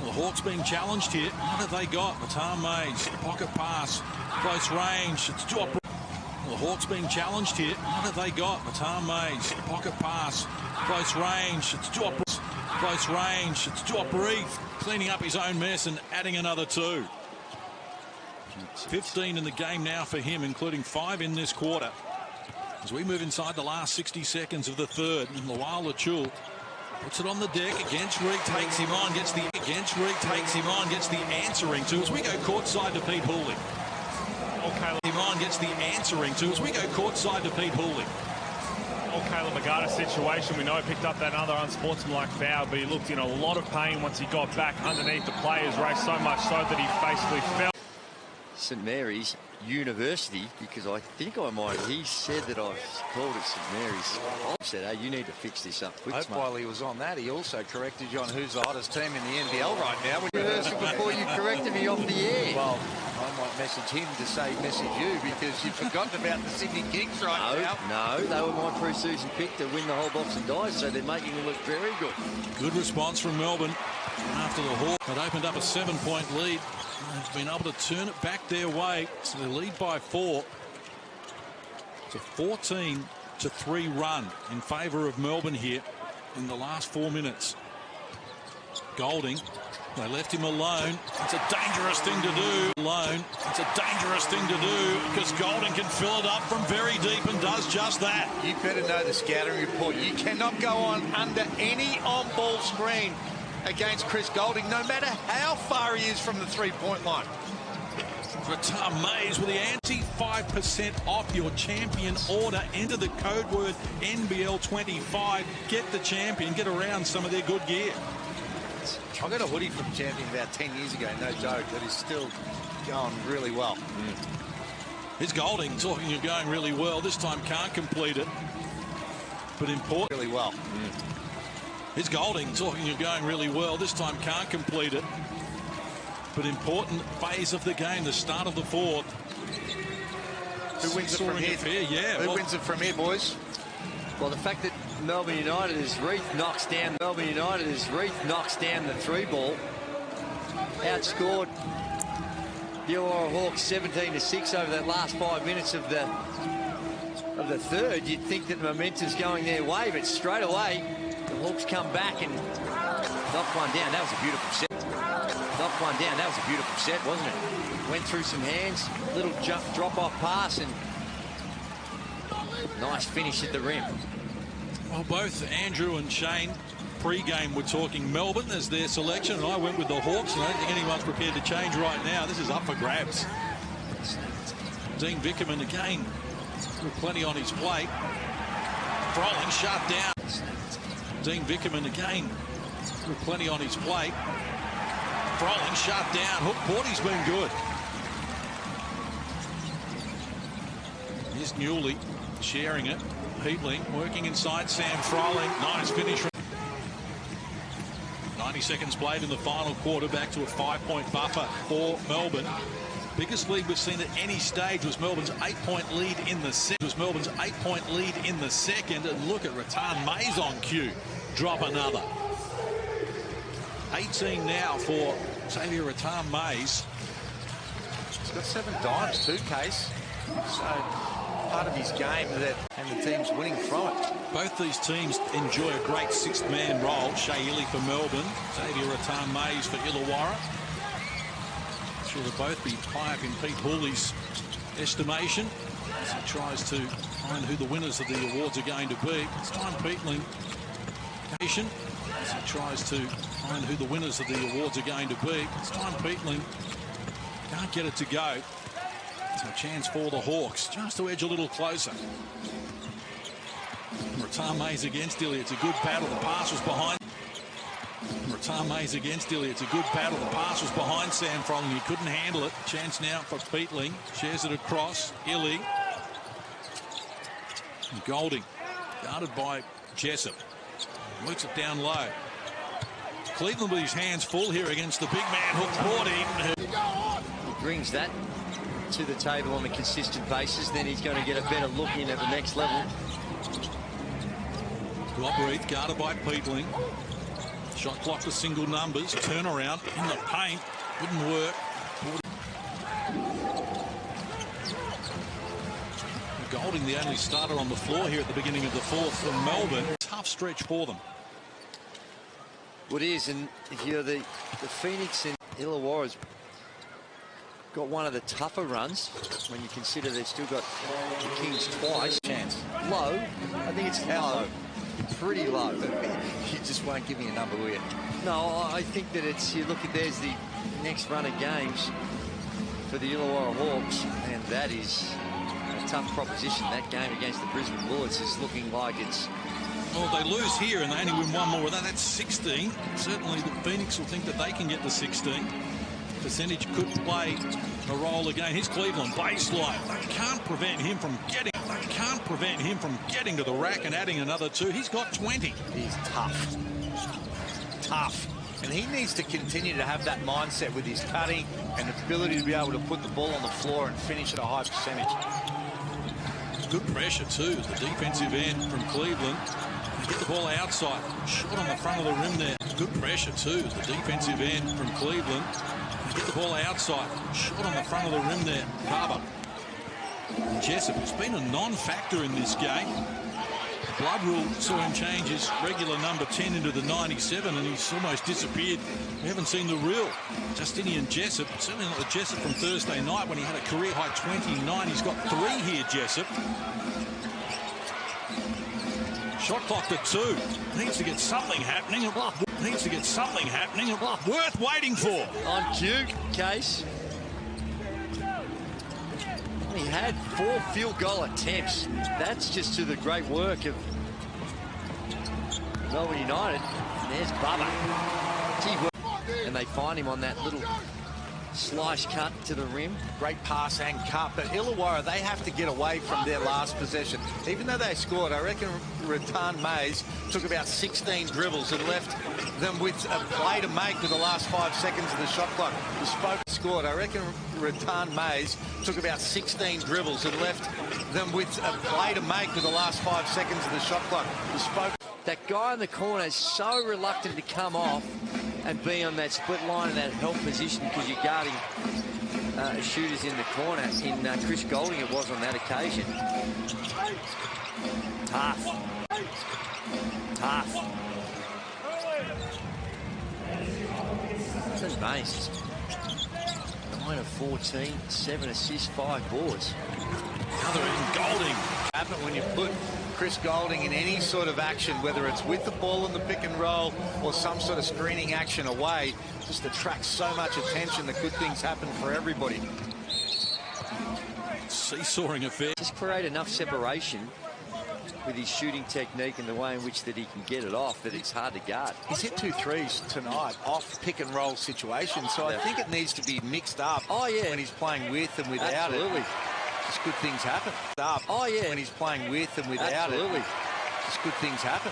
The Hawks being challenged here. What have they got? Mays, pocket pass, close range. It's drop. The Hawks being challenged here. What have they got? Mays, pocket pass, close range. It's drop. Close range. It's drop Reeve, cleaning up his own mess and adding another 2. 15 in the game now for him, including 5 in this quarter. As we move inside the last 60 seconds of the third, and Lawala puts it on the deck against Reed, takes him on, gets the answering to as we go courtside to Pete Hooley. Gets the answering to as we go courtside to Pete Hooley. Caleb Agata situation, we know he picked up that other unsportsmanlike foul, but he looked in a lot of pain once he got back underneath the players' race, so much so that he basically fell. St Mary's University, because I think he said that I've called it St Mary's. I said, hey, you need to fix this up quick. While he was on that, he also corrected you on who's the hottest team in the NBL right now. Rehearsal before you corrected me off the air. Well, I might message him to say message you because you've forgotten about the Sydney Kings right now. No, they were my pre-season pick to win the whole box and dice, so they're making it look very good. Good response from Melbourne after the Hawks had opened up a 7-point lead. They've been able to turn it back their way, so they lead by 4. It's a 14-3 run in favour of Melbourne here in the last 4 minutes. Golding, they left him alone. It's a dangerous thing to do. It's a dangerous thing to do because Golding can fill it up from very deep and does just that. You better know the scouting report. You cannot go on under any on-ball screen against Chris Golding, no matter how far he is from the three-point line. Rattan Mays with the anti-5% off your champion order. Enter the code word NBL25. Get the champion. Get around some of their good gear. I got a hoodie from Champion about 10 years ago, no joke, that is still going really well. Here's Golding talking of going really well. This time can't complete it, but important. Really well. Here's Golding talking of going really well. This time can't complete it, but important phase of the game, the start of the fourth. Who wins it from here? Who wins it from here, boys? Well, the fact that Melbourne United as Reith knocks down the 3-ball, outscored the Illawarra Hawks 17-6 over that last 5 minutes of the third. You'd think that the momentum's going their way, but straight away the Hawks come back and knock one down. That was a beautiful set. Knocked one down. That was a beautiful set, wasn't it? Went through some hands, little drop-off pass, and nice finish at the rim. Well, both Andrew and Shane pre-game were talking Melbourne as their selection, and I went with the Hawks, and I don't think anyone's prepared to change right now. This is up for grabs. Dean Vickerman again with plenty on his plate. Froling shut down. Dean Vickerman again with plenty on his plate. Froling shut down. Hook Porty's been good. Here's Newley sharing it. Peatling working inside Sam Froling. Nice finish. 90 seconds played in the final quarter, back to a 5-point buffer for Melbourne. Biggest lead we've seen at any stage was Melbourne's 8-point lead in the second. And look at Rattan Mays on cue. Drop another. 18 now for Xavier Rattan Mays. He's got 7 dimes too, Case. So part of his game and the team's winning from it. Both these teams enjoy a great 6th-man role. Shea Illy for Melbourne, Xavier Rattan Mays for Illawarra. Sure they'll both be high up in Pete Hooley's estimation as he tries to find who the winners of the awards are going to be. It's time Peatling. As he tries to find who the winners of the awards are going to be. It's time Peatling can't get it to go. So a chance for the Hawks, just to edge a little closer. Rattan Mays against Illy. It's a good battle. The pass was behind. Rattan Mays against Illy. It's a good battle. The pass was behind Sam Froling. He couldn't handle it. Chance now for Peatling. Shares it across. Illy. And Golding. Guarded by Jessup. Works it down low. Cleveland with his hands full here against the big man hook brought in. He brings that to the table on a consistent basis, then he's going to get a better look in at the next level. Gopperith guarded by Peatling. Shot clock to single numbers. Turnaround in the paint. Wouldn't work. Golding, the only starter on the floor here at the beginning of the fourth for Melbourne. Tough stretch for them. Well, it is, and if you're the Phoenix and Illawarra's got one of the tougher runs when you consider they've still got the Kings twice. Chance. Low. I think it's low. Pretty low. You just won't give me a number, will you? No, I think that it's, you look at, there's the next run of games for the Illawarra Hawks, and that is a tough proposition. That game against the Brisbane Bullets is looking like it's... Well, they lose here and they only win one more. That's 16. Certainly the Phoenix will think that they can get to 16. Percentage could play a role again. Here's Cleveland baseline. They can't prevent him from getting. They can't prevent him from getting to the rack and adding another two. He's got 20. He's tough. Tough. And he needs to continue to have that mindset with his cutting and ability to be able to put the ball on the floor and finish at a high percentage. Good pressure too. The defensive end from Cleveland. They get the ball outside. Shot on the front of the rim there. Good pressure too. The defensive end from Cleveland. They get the ball outside. Shot on the front of the rim there. Carver. Jessup has been a non-factor in this game. Blood rule saw him change his regular number 10 into the 97, and he's almost disappeared. We haven't seen the real Justinian Jessup. Certainly not the Jessup from Thursday night when he had a career high 29. He's got 3 here, Jessup. Shot clock to 2. Needs to get something happening. Needs to get something happening. Worth waiting for. On cue, Case. He had 4 field goal attempts. That's just to the great work of Melbourne United. And there's Bubba. And they find him on that little slice cut to the rim. Great pass and cut, but Illawarra, they have to get away from their last possession. Even though they scored, I reckon Rattan Mays took about 16 dribbles and left them with a play to make with the last 5 seconds of the shot clock. The Spoke scored, I reckon Rattan Mays took about 16 dribbles and left them with a play to make with the last 5 seconds of the shot clock. The Spoke. That guy in the corner is so reluctant to come off and be on that split line in that help position because you're guarding shooters in the corner. In Chris Golding it was on that occasion. Tough. Tough. That's nice. 9 of 14, 7 assists, 5 boards. Another in Golding. Happen when you put Chris Golding in any sort of action, whether it's with the ball in the pick and roll or some sort of screening action away, just attracts so much attention that good things happen for everybody. Seesawing affair. Just create enough separation with his shooting technique and the way in which that he can get it off that it's hard to guard. He's hit 2 threes tonight off pick and roll situations, so I think it needs to be mixed up. Oh, yeah. When he's playing with and without Absolutely. it. Just good things happen. Oh, yeah. When he's playing with and without Absolutely. it. Just good things happen.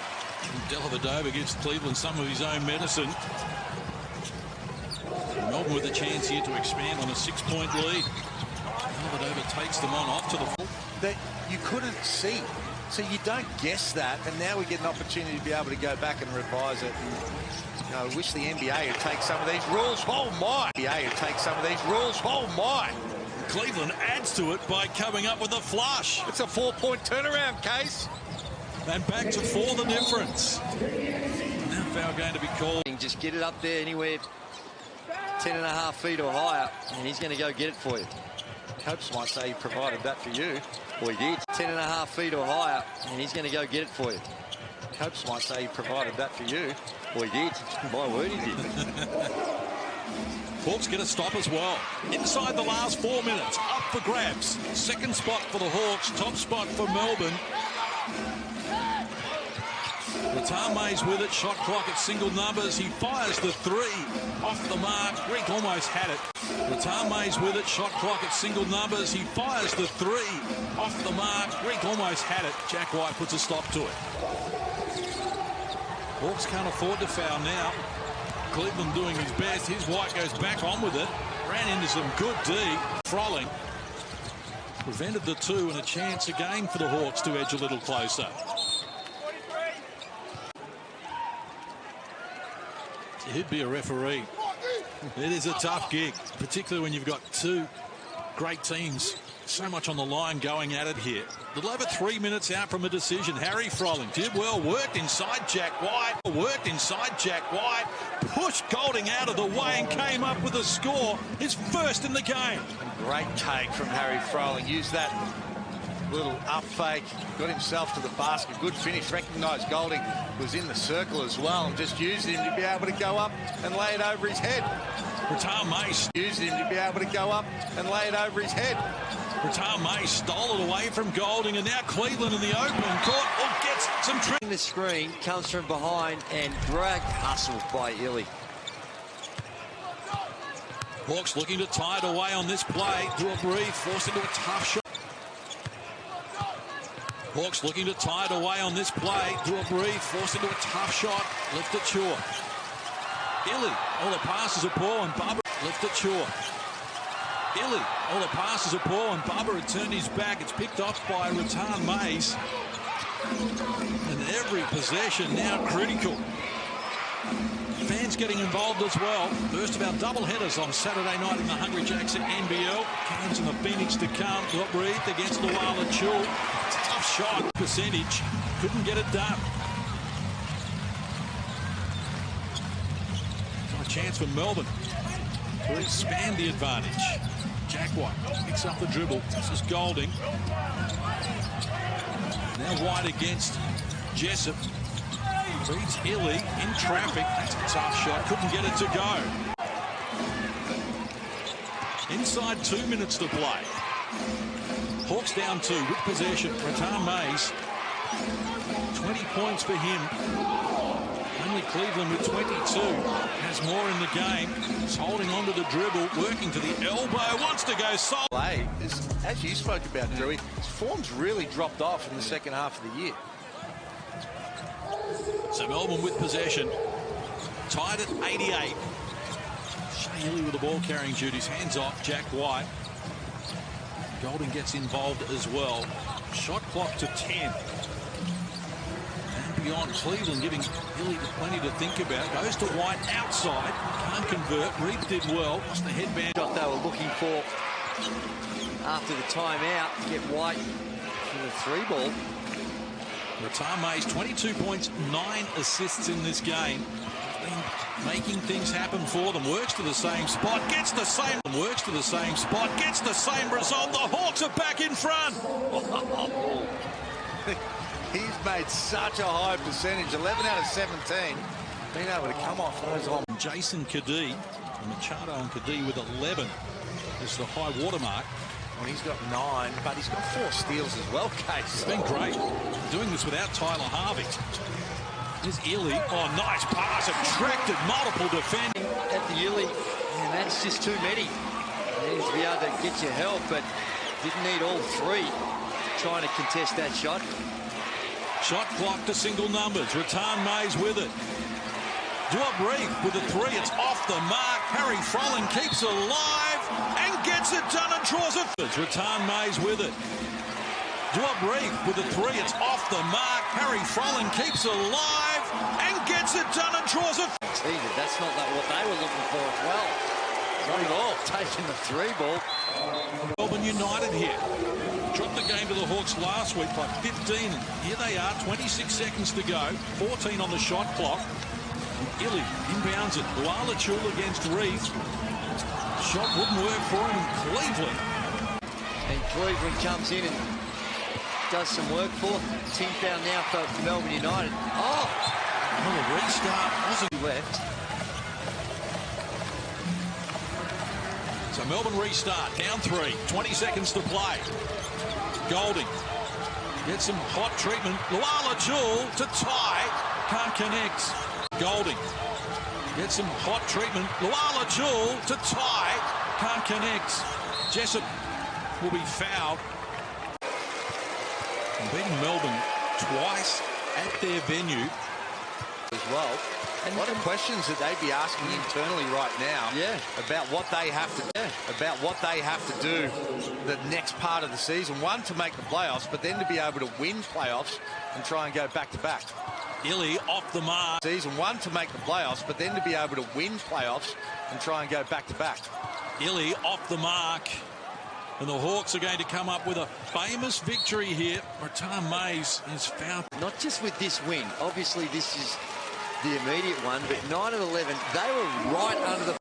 Dellavedova gives Cleveland some of his own medicine. Melbourne with a chance here to expand on a 6-point lead. Dellavedova takes them on off to the full. That you couldn't see. So you don't guess that, and now we get an opportunity to be able to go back and revise it. And, I wish the NBA would take some of these rules. Oh, my! The NBA would take some of these rules. Oh, my! Cleveland adds to it by coming up with a flush. It's a 4-point turnaround, Case. And back to 4 the difference. Now foul going to be called. Just get it up there anywhere 10.5 feet or higher, and he's going to go get it for you. Copes might say he provided that for you. Well, he did. 10.5 feet or higher, and he's going to go get it for you. Copes might say he provided that for you. Well, he did. My word, he did. Hawks get a stop as well. Inside the last 4 minutes, up for grabs. Second spot for the Hawks, top spot for Melbourne. Mays with it, shot clock at single numbers. He fires the three off the mark. Greek almost had it. Mays with it, shot clock at single numbers. He fires the three off the mark. Greek almost had it. Jack White puts a stop to it. Hawks can't afford to foul now. Cleveland doing his best. Here's White, goes back on with it. Ran into some good D. Frolling prevented the two, and a chance again for the Hawks to edge a little closer. He'd be a referee. It is a tough gig, particularly when you've got two great teams. So much on the line going at it here. A little over 3 minutes out from a decision. Harry Frolling did well, worked inside Jack White. Pushed Golding out of the way and came up with a score. His first in the game. Great take from Harry Frolling. Used that little up fake, got himself to the basket. Good finish. Recognised Golding was in the circle as well and just used him to be able to go up and lay it over his head. Mace used him to be able to go up and lay it over his head. Mace stole it away from Golding, and now Cleveland in the open court gets some trick. The screen comes from behind and drag hustle by Illy. Hawks looking to tie it away on this play. Do a brief, forced into a tough shot. Hawks looking to tie it away on this play. Do a brief, forced into a tough shot. Left it short. Illy, all the passes are poor, and Bubba left it short. Illy, all the passes are poor, and Bubba had turned his back. It's picked off by Ratan Mays. And every possession now critical. Fans getting involved as well. First of our double headers on Saturday night in the Hungry Jacks at NBL. Cairns and the Phoenix to come. Got breathed against Luala Chul. It's a tough shot. Percentage. Couldn't get it done. A chance for Melbourne to expand the advantage. Jack White picks up the dribble. This is Golding. Now White against Jessup. Beats Illy in traffic. That's a tough shot. Couldn't get it to go. Inside 2 minutes to play. Hawks down 2 with possession. Ratan Mays. 20 points for him. Only Cleveland with 22 has more in the game. He's holding on to the dribble, working to the elbow, wants to go solo. As you spoke about, Drewy, his form's really dropped off in the second half of the year. So Melbourne with possession, tied at 88. Shea Illy with the ball carrying duties, hands off Jack White. Golding gets involved as well. Shot clock to 10. Beyond Cleveland, giving Illy plenty to think about. Goes to White outside. Can't convert. Reed did well. Lost the headband. Shot they were looking for after the timeout. Get White for the 3 ball. Ratan Mays, 22 points, 9 assists in this game. Been making things happen for them. Works to the same spot. Gets the same. Works to the same spot. Gets the same result. The Hawks are back in front. He's made such a high percentage, 11 out of 17, being able to come off those on. Jason Kadee, Machado and Kadee with 11 is the high watermark. Well, he's got 9, but he's got 4 steals as well, Case. It's been great. Doing this without Tyler Harvey. Here's Illy. Oh, nice pass. Attracted multiple defending. At the Illy, and that's just too many. He needs to be able to get your help, but didn't need all 3 trying to contest that shot. Shot clock to single numbers. Ratan Mays with it. Duop Reef with a 3. It's off the mark. Harry Frolling keeps it alive and gets it done and draws it. Ratan Mays with it. Duop Reef with a 3. It's off the mark. Harry Frolling keeps it alive and gets it done and draws it. That's not what they were looking for as well. Not at all. Taking the 3 ball. Melbourne United here. Dropped the game to the Hawks last week by 15. Here they are, 26 seconds to go. 14 on the shot clock. Illy inbounds it. Luala Chul against Reed. Shot wouldn't work for him in Cleveland. And Cleveland comes in and does some work for. Team foul now for Melbourne United. Oh! Well, the restart wasn't left. So Melbourne restart, down 3, 20 seconds to play. Golding gets some hot treatment. Luala Jewell to tie, can't connect. Golding gets some hot treatment. Luala Jewell to tie, can't connect. Jessup will be fouled. And beating Melbourne twice at their venue as well. And what are questions that they'd be asking internally right now about what they have to do the next part of the season. One, to make the playoffs, but then to be able to win playoffs and try and go back to back. Illy off the mark. Season one, to make the playoffs, but then to be able to win playoffs and try and go back to back. Illy off the mark. And the Hawks are going to come up with a famous victory here. Ratan Mays is fouled. Not just with this win. Obviously, this is the immediate one, but 9 of 11, they were right under the...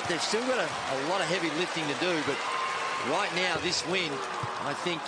They've still got a lot of heavy lifting to do, but right now, this win, I think...